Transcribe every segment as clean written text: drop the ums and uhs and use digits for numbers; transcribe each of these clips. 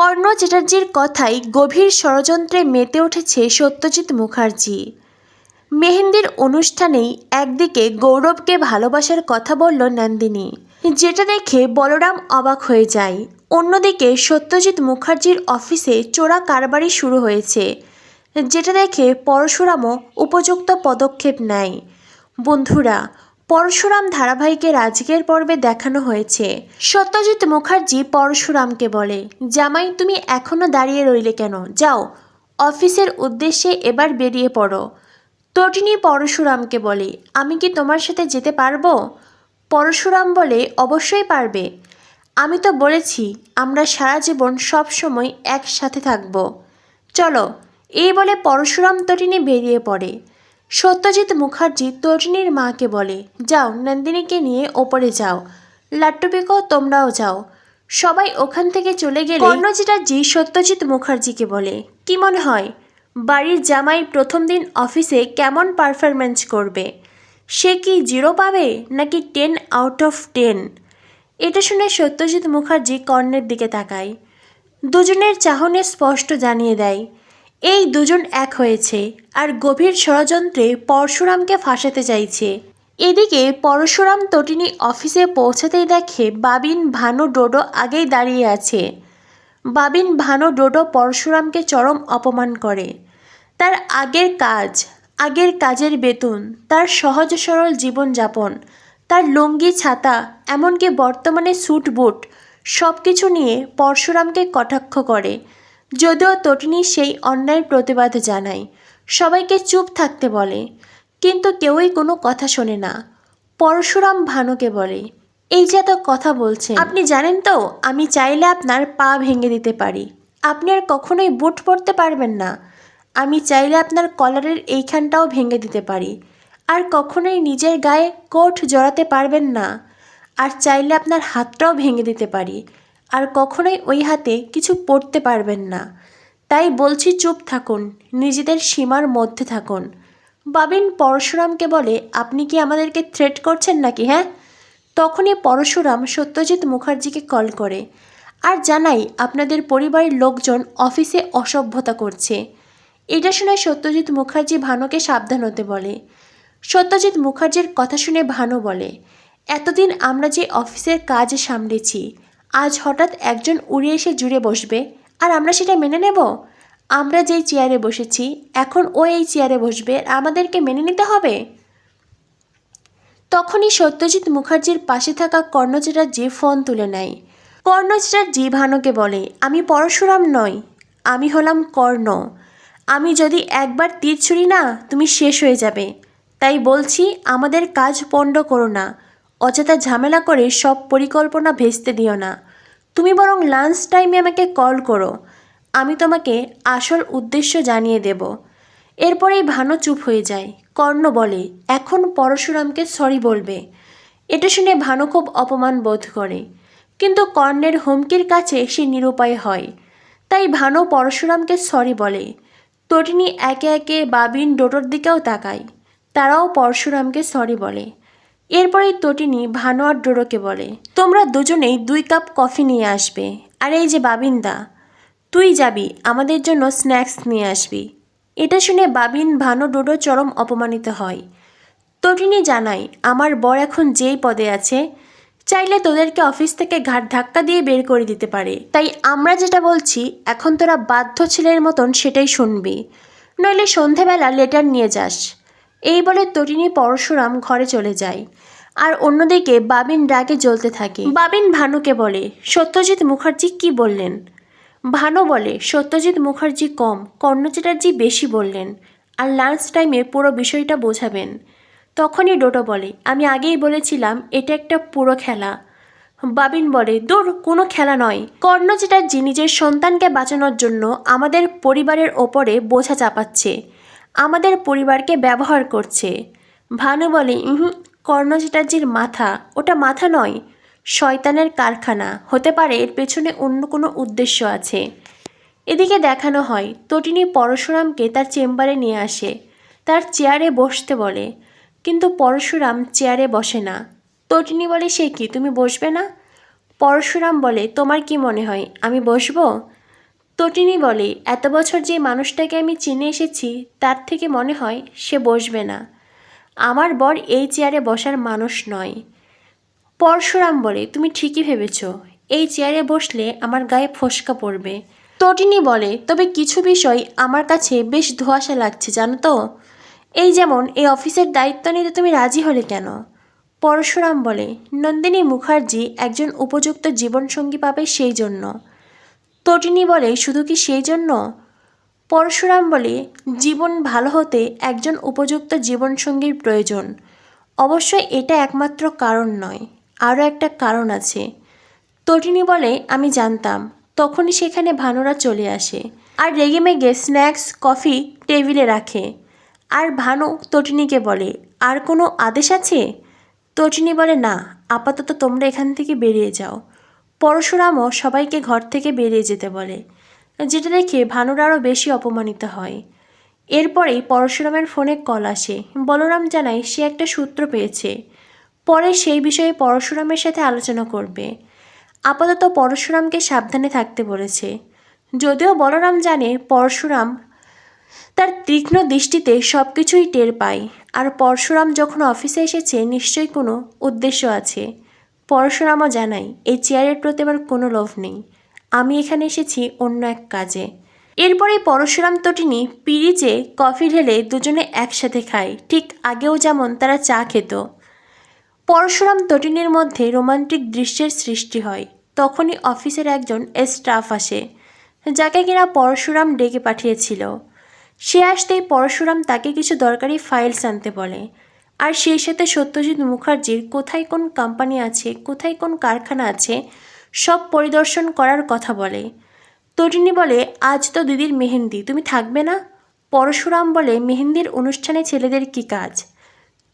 কর্ণ চ্যাটার্জির কথায় গভীর ষড়যন্ত্রে মেতে উঠেছে সত্যজিৎ মুখার্জি। মেহেন্দির অনুষ্ঠানেই একদিকে গৌরবকে ভালোবাসার কথা বলল নন্দিনী, যেটা দেখে বলরাম অবাক হয়ে যায়। অন্যদিকে সত্যজিৎ মুখার্জির অফিসে চোরা কারবারি শুরু হয়েছে, যেটা দেখে পরশুরামও উপযুক্ত পদক্ষেপ নেয়। বন্ধুরা, পরশুরাম ধারাবাহিকের আজকের পর্বে দেখানো হয়েছে সত্যজিৎ মুখার্জি পরশুরামকে বলে, জামাই তুমি এখনও দাঁড়িয়ে রইলে কেন, যাও অফিসের উদ্দেশ্যে এবার বেরিয়ে পড়ো। তটিনী পরশুরামকে বলে, আমি কি তোমার সাথে যেতে পারবো? পরশুরাম বলে, অবশ্যই পারবে, আমি তো বলেছি আমরা সারা জীবন সবসময় একসাথে থাকব, চলো। এই বলে পরশুরাম তটিনী বেরিয়ে পড়ে। সত্যজিৎ মুখার্জি তটিনীর মাকে বলে, যাও নন্দিনীকে নিয়ে ওপরে যাও, লাট্টু পিকো তোমরাও যাও। সবাই ওখান থেকে চলে গেলে কর্ণ চ্যাটার্জি সত্যজিৎ মুখার্জিকে বলে, কি মনে হয় বাড়ির জামাই প্রথম দিন অফিসে কেমন পারফরমেন্স করবে? সে কি 0 পাবে নাকি 10 আউট অফ 10? এটা শুনে সত্যজিৎ মুখার্জি কর্ণের দিকে তাকায়। দুজনের চাহনি স্পষ্ট জানিয়ে দেয় এই দুজন এক হয়েছে আর গভীর ষড়যন্ত্রে পরশুরামকে ফাঁসাতে চাইছে। এদিকে পরশুরাম তটিনী অফিসে পৌঁছাতেই দেখে বাবিন, ভানু, ডোডো আগেই দাঁড়িয়ে আছে। বাবিন, ভানু, ডোডো পরশুরামকে চরম অপমান করে। তার আগের কাজের বেতন, তার সহজ সরল জীবনযাপন, তার লুঙ্গি, ছাতা, এমনকি বর্তমানে স্যুট বুট সব কিছু নিয়ে পরশুরামকে কটাক্ষ করে। যদিও তটিনী সেই অন্যায়ের প্রতিবাদ জানায়, সবাইকে চুপ থাকতে বলে, কিন্তু কেউই কোনো কথা শোনে না। পরশুরাম ভানুকে বলে, এই যে এত কথা বলছেন, আপনি জানেন তো আমি চাইলে আপনার পা ভেঙে দিতে পারি। আপনি আর কখনোই বুট পরতে পারবেন না। আমি চাইলে আপনার কলারের এইখানটাও ভেঙে দিতে পারি। আর কখনোই নিজের গায়ে কোট জড়াতে পারবেন না। আর চাইলে আপনার হাতটাও ভেঙে দিতে পারি। আর কখনোই ওই হাতে কিছু পরতে পারবেন না। তাই বলছি চুপ থাকুন, নিজেদের সীমার মধ্যে থাকুন। বাবিন পরশুরামকে বলে, আপনি কি আমাদেরকে থ্রেট করছেন নাকি? হ্যাঁ। তখনই পরশুরাম সত্যজিৎ মুখার্জিকে কল করে আর জানাই, আপনাদের পরিবারের লোকজন অফিসে অসভ্যতা করছে। এটা শুনে সত্যজিৎ মুখার্জি ভানুকে সাবধান হতে বলে। সত্যজিৎ মুখার্জির কথা শুনে ভানু বলে, এতদিন আমরা যে অফিসের কাজ সামলেছি, আজ হঠাৎ একজন উড়ে এসে জুড়ে বসবে আর আমরা সেটা মেনে নেব? আমরা যেই চেয়ারে বসেছি এখন ও এই চেয়ারে বসবে, আমাদেরকে মেনে নিতে হবে? তখনই সত্যজিৎ মুখার্জির পাশে থাকা কর্ণ চ্যাটার্জি ফোন তুলে নেয়। কর্ণ চ্যাটার্জি ভানুকে বলে, আমি পরশুরাম নই, আমি হলাম কর্ণ। আমি যদি একবার তীর ছুঁড়ি না, তুমি শেষ হয়ে যাবে। তাই বলছি আমাদের কাজ পণ্ড করো না, অযথা ঝামেলা করে সব পরিকল্পনা ভেস্তে দিও না। তুমি বরং লাঞ্চ টাইমে আমাকে কল করো, আমি তোমাকে আসল উদ্দেশ্য জানিয়ে দেব। এরপরেই ভানু চুপ হয়ে যায়। কর্ণ বলে, এখন পরশুরামকে সরি বলবে। এটা শুনে ভানু খুব অপমান বোধ করে, কিন্তু কর্ণের হুমকির কাছে সে নিরুপায় হয়। তাই ভানু পরশুরামকে সরি বলে। তটিনী একে একে বাবিন, ডোডোর দিকেও তাকায়, তারাও পরশুরামকে সরি বলে। এরপরেই তটিনী ভানু আর ডোডোকে বলে, তোমরা দুজনেই 2 কাপ কফি নিয়ে আসবে। আর এই যে বাবিনদা, তুই যাবি আমাদের জন্য স্ন্যাক্স নিয়ে আসবি। এটা শুনে বাবিন, ভানু, ডোডো চরম অপমানিত হয়। তটিনী জানায়, আমার বর এখন যেই পদে আছে, চাইলে তোদেরকে অফিস থেকে ঘাট ধাক্কা দিয়ে বের করে দিতে পারে। তাই আমরা যেটা বলছি এখন তোরা বাধ্য ছেলের মতন সেটাই শুনবি, নইলে সন্ধেবেলা লেটার নিয়ে যাস। এই বলে তটিনী পরশুরাম ঘরে চলে যায়। আর অন্যদিকে বাবিন রাগে জ্বলতে থাকে। বাবিন ভানুকে বলে, সত্যজিৎ মুখার্জি কি বললেন? ভানু বলে, সত্যজিৎ মুখার্জি কম, কর্ণ চ্যাটার্জি বেশি বললেন, আর লাঞ্চ টাইমে পুরো বিষয়টা বোঝাবেন। তখনই ডোডো বলে, আমি আগেই বলেছিলাম এটা একটা পুরো খেলা। বাবিন বলে, দূর, কোনো খেলা নয়। কর্ণ চ্যাটার্জি নিজের সন্তানকে বাঁচানোর জন্য আমাদের পরিবারের ওপরে বোঝা চাপাচ্ছে, আমাদের পরিবারকে ব্যবহার করছে। ভানু বলে, কর্ণ চ্যাটার্জির মাথা, ওটা মাথা নয়, শয়তানের কারখানা। হতে পারে এর পেছনে অন্য কোনো উদ্দেশ্য আছে। এদিকে দেখানো হয় তটিনী পরশুরামকে তার চেম্বারে নিয়ে আসে, তার চেয়ারে বসতে বলে, কিন্তু পরশুরাম চেয়ারে বসে না। তটিনী বলে, সে কি, তুমি বসবে না? পরশুরাম বলে, তোমার কি মনে হয় আমি বসবো? তটিনী বলে, এত বছর যে মানুষটাকে আমি চিনে এসেছি তার থেকে মনে হয় সে বসবে না। আমার বর এই চেয়ারে বসার মানুষ নয়। পরশুরাম বলে, তুমি ঠিকই ভেবেছ, এই চেয়ারে বসলে আমার গায়ে ফোস্কা পড়বে। তটিনী বলে, তবে কিছু বিষয় আমার কাছে বেশ ধোঁয়াশা লাগছে জানো তো। এই যেমন এই অফিসের দায়িত্ব নিতে তুমি রাজি হলে কেন? পরশুরাম বলে, নন্দিনী মুখার্জি একজন উপযুক্ত জীবনসঙ্গী পাবে সেই জন্য। তটিনী বলে, শুধু কি সেই জন্য? পরশুরাম বলে, জীবন ভালো হতে একজন উপযুক্ত জীবনসঙ্গীর প্রয়োজন। অবশ্যই এটা একমাত্র কারণ নয়, আরও একটা কারণ আছে। তটিনী বলে, আমি জানতাম। তখনই সেখানে ভানুরা চলে আসে আর রেগেমেগে স্ন্যাক্স কফি টেবিলে রাখে। আর ভানু তটিনীকে বলে, আর কোনো আদেশ আছে? তটিনী বলে, না, আপাতত তোমরা এখান থেকে বেরিয়ে যাও। পরশুরামও সবাইকে ঘর থেকে বেরিয়ে যেতে বলে, যেটা দেখে ভানুরা আরও বেশি অপমানিত হয়। এরপরেই পরশুরামের ফোনে কল আসে। বলরাম জানায় সে একটা সূত্র পেয়েছে, পরে সেই বিষয়ে পরশুরামের সাথে আলোচনা করবে। আপাতত পরশুরামকে সাবধানে থাকতে বলেছে। যদিও বলরাম জানে পরশুরাম তার তীক্ষ্ণ দৃষ্টিতে সব কিছুই টের পায়, আর পরশুরাম যখন অফিসে এসেছে নিশ্চয়ই কোনো উদ্দেশ্য আছে। পরশুরামও জানায় এই চেয়ারের প্রতি আমার কোনো লোভ নেই, আমি এখানে এসেছি অন্য এক কাজে। এরপরেই পরশুরাম তটিনী পিরিচে কফি ঢেলে দুজনে একসাথে খায়, ঠিক আগেও যেমন তারা চা খেত। পরশুরাম তটিনীর মধ্যে রোমান্টিক দৃশ্যের সৃষ্টি হয়। তখনই অফিসের একজন স্টাফ আসে, যাকে কিনা পরশুরাম ডেকে পাঠিয়েছিল। সে আসতেই পরশুরাম তাকে কিছু দরকারি ফাইলস আনতে বলে, আর সেই সাথে সত্যজিৎ মুখার্জির কোথায় কোন কোম্পানি আছে, কোথায় কোন কারখানা আছে সব পরিদর্শন করার কথা বলে। তটিনী বলে, আজ তো দিদির মেহেন্দি, তুমি থাকবে না? পরশুরাম বলে, মেহেন্দির অনুষ্ঠানে ছেলেদের কি কাজ?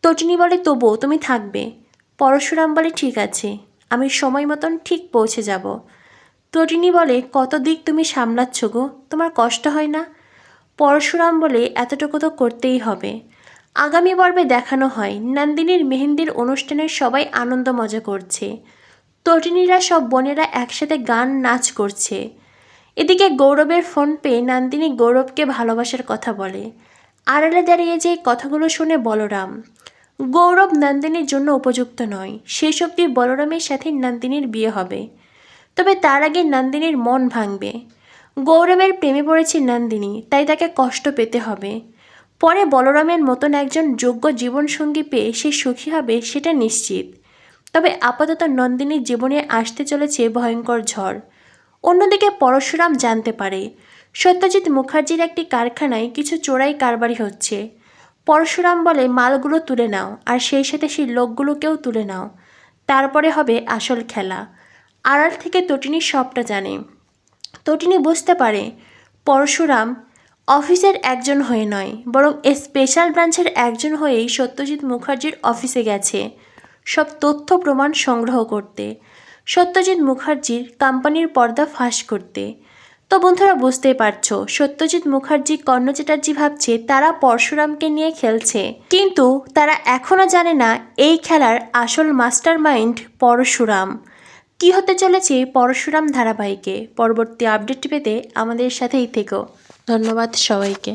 তটিনী বলে, তবুও তুমি থাকবে। পরশুরাম বলে, ঠিক আছে, আমি সময় মতন ঠিক পৌঁছে যাব। তটিনী বলে, কত দিক তুমি সামলাচ্ছ গো, তোমার কষ্ট হয় না? পরশুরাম বলে, এতটুকু তো করতেই হবে। আগামী পর্বে দেখানো হয় নন্দিনীর মেহেন্দির অনুষ্ঠানে সবাই আনন্দ মজা করছে। তটিনীরা সব বোনেরা একসাথে গান নাচ করছে। এদিকে গৌরবের ফোন পেয়ে নন্দিনী গৌরবকে ভালোবাসার কথা বলে। আড়ালে দাঁড়িয়ে যে কথাগুলো শুনে বলরাম, গৌরব নন্দিনীর জন্য উপযুক্ত নয়, শেষ অবধি বলরামের সাথে নন্দিনীর বিয়ে হবে। তবে তার আগে নন্দিনীর মন ভাঙবে। গৌরবের প্রেমে পড়েছে নন্দিনী, তাই তাকে কষ্ট পেতে হবে। পরে বলরামের মতন একজন যোগ্য জীবনসঙ্গী পেয়ে সে সুখী হবে সেটা নিশ্চিত। তবে আপাতত নন্দিনীর জীবনে আসতে চলেছে ভয়ঙ্কর ঝড়। অন্যদিকে পরশুরাম জানতে পারে সত্যজিৎ মুখার্জির একটি কারখানায় কিছু চোরাই কারবারি হচ্ছে। পরশুরাম বলে, মালগুলো তুলে নাও, আর সেই সাথে সেই লোকগুলোকেও তুলে নাও, তারপরে হবে আসল খেলা। আড়াল থেকে তটিনী সবটা জানে। তটিনী বুঝতে পারে পরশুরাম অফিসের একজন হয়ে নয়, বরং স্পেশাল ব্রাঞ্চের একজন হয়েই সত্যজিৎ মুখার্জির অফিসে গেছে সব তথ্য প্রমাণ সংগ্রহ করতে, সত্যজিৎ মুখার্জির কোম্পানির পর্দা ফাঁস করতে। তো বন্ধুরা, বুঝতেই পারছো সত্যজিৎ মুখার্জি, কর্ণ চ্যাটার্জি ভাবছে তারা পরশুরামকে নিয়ে খেলছে, কিন্তু তারা এখনও জানে না এই খেলার আসল মাস্টার মাইন্ড পরশুরাম। কী হতে চলেছে পরশুরাম ধারাবাহিকে পরবর্তী আপডেট পেতে আমাদের সাথেই থেকো। ধন্যবাদ সবাইকে।